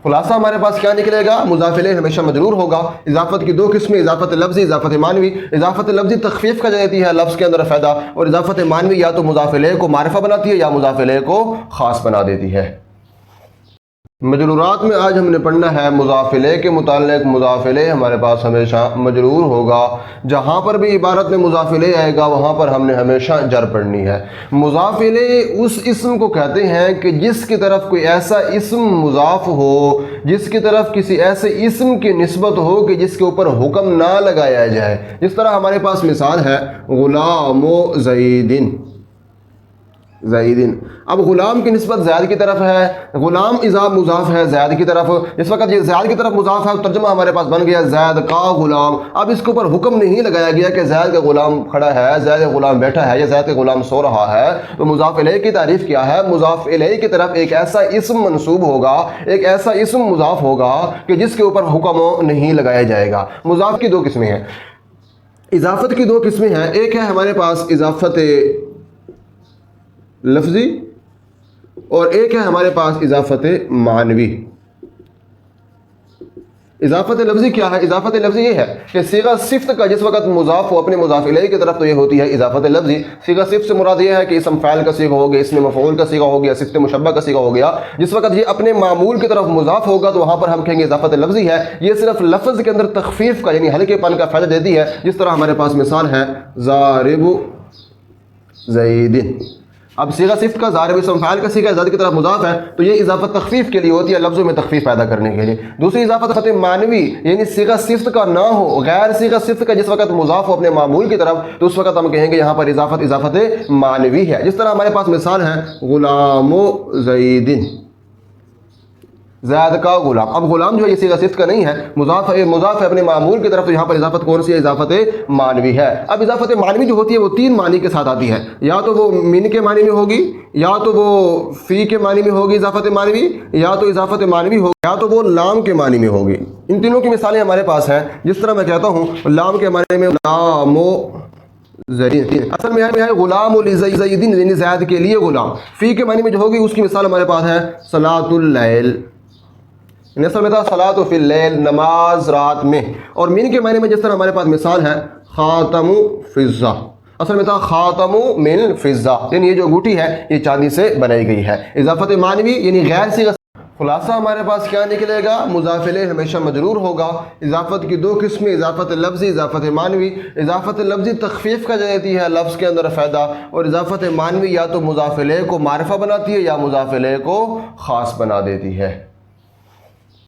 خلاصہ ہمارے پاس کیا نکلے گا؟ مضاف الیہ ہمیشہ مجرور ہوگا۔ اضافت کی دو قسمیں، اضافت لفظی، اضافت معنوی۔ اضافت لفظی تخفیف کا دیتی ہے لفظ کے اندر فائدہ، اور اضافت معنوی یا تو مضاف الیہ کو معرفہ بناتی ہے یا مضاف الیہ کو خاص بنا دیتی ہے۔ مجرورات میں آج ہم نے پڑھنا ہے مضاف الیہ کے متعلق۔ مضاف الیہ ہمارے پاس ہمیشہ مجرور ہوگا، جہاں پر بھی عبارت میں مضاف الیہ آئے گا وہاں پر ہم نے ہمیشہ جر پڑھنی ہے۔ مضاف الیہ اس اسم کو کہتے ہیں کہ جس کی طرف کوئی ایسا اسم مضاف ہو، جس کی طرف کسی ایسے اسم کی نسبت ہو کہ جس کے اوپر حکم نہ لگایا جائے۔ جس طرح ہمارے پاس مثال ہے غلام زیدن، زیدن۔ اب غلام کی نسبت زید کی طرف ہے، غلام اضاف مضاف ہے زید کی طرف۔ اس وقت یہ زید کی طرف مضاف ہے، ترجمہ ہمارے پاس بن گیا زید کا غلام۔ اب اس کے اوپر حکم نہیں لگایا گیا کہ زید کا غلام کھڑا ہے، زید کا غلام بیٹھا ہے یا زید کا غلام سو رہا ہے۔ تو مضاف الیہ کی تعریف کیا ہے؟ مضاف الیہ کی طرف ایک ایسا اسم منسوب ہوگا، ایک ایسا اسم مضاف ہوگا کہ جس کے اوپر حکم نہیں لگایا جائے گا۔ مضاف کی دو قسمیں ہیں، اضافت کی دو قسمیں ہیں۔ ایک ہے ہمارے پاس اضافت لفظی اور ایک ہے ہمارے پاس اضافت معنوی۔ اضافت لفظی کیا ہے؟ اضافت لفظی یہ ہے کہ صیغہ صفت کا جس وقت مضاف ہو اپنے مضاف الیہ کی طرف تو یہ ہوتی ہے اضافت لفظی۔ صیغہ صفت سے مراد یہ ہے کہ اسم فاعل کا صیغہ ہو گیا، اسم مفعول کا صیغہ ہو گیا، صفت مشبہ کا صیغہ ہو گیا۔ جس وقت یہ اپنے معمول کی طرف مضاف ہوگا تو وہاں پر ہم کہیں گے اضافت لفظی ہے۔ یہ صرف لفظ کے اندر تخفیف کا یعنی ہلکے پن کا فائدہ دیتی ہے۔ جس طرح ہمارے پاس مثال ہے ضارب زیدن۔ اب صیغہ صفت کا ضارب اسم فاعل کا صیغہ زید کی طرف مضاف ہے تو یہ اضافت تخفیف کے لیے ہوتی ہے، لفظوں میں تخفیف پیدا کرنے کے لیے۔ دوسری اضافت معنوی یعنی صیغہ صفت کا نہ ہو، غیر صیغہ صفت کا جس وقت مضاف ہو اپنے معمول کی طرف تو اس وقت ہم کہیں گے یہاں پر اضافت معنوی ہے۔ جس طرح ہمارے پاس مثال ہے غلام زیدن، زید کا غلام۔ اب غلام جو ہے یہ صیغہ صفت کا نہیں ہے، مضاف ہے اپنے معمول کی طرف، تو یہاں پر اضافت کون سی ہے؟ اضافت معنوی ہے۔ اب اضافت معنوی جو ہوتی ہے وہ تین معنی کے ساتھ آتی ہے، یا تو وہ من کے معنی میں ہوگی، یا تو وہ فی کے معنی میں ہوگی اضافت معنوی، یا تو اضافت معنوی ہوگی، یا تو وہ لام کے معنی میں ہوگی۔ ان تینوں کی مثالیں ہمارے پاس ہیں۔ جس طرح میں کہتا ہوں لام کے معنی میں غلام زیدن، اصل میں ہے غلام زیدن یعنی زید کے لیے غلام۔ فی کے معنی میں جو ہوگی اس کی مثال ہمارے پاس ہے صلاۃ اللیل، اصل میں تھا صلاۃ فی اللیل، نماز رات میں۔ اور من کے معنی میں جس طرح ہمارے پاس مثال ہے خاتم فضہ، اصل میں تھا خاتم من فضہ یعنی یہ جو انگوٹھی ہے یہ چاندی سے بنائی گئی ہے۔ اضافت معنوی یعنی غیر صیغہ۔ خلاصہ ہمارے پاس کیا نکلے گا؟ مضاف الیہ ہمیشہ مجرور ہوگا۔ اضافت کی دو قسمیں، اضافت لفظی، اضافت معنوی۔ اضافت لفظی تخفیف کا دیتی ہے لفظ کے اندر فائدہ، اور اضافت معنوی یا تو مضاف الیہ کو معرفہ بناتی ہے یا مضاف الیہ کو خاص بنا دیتی ہے۔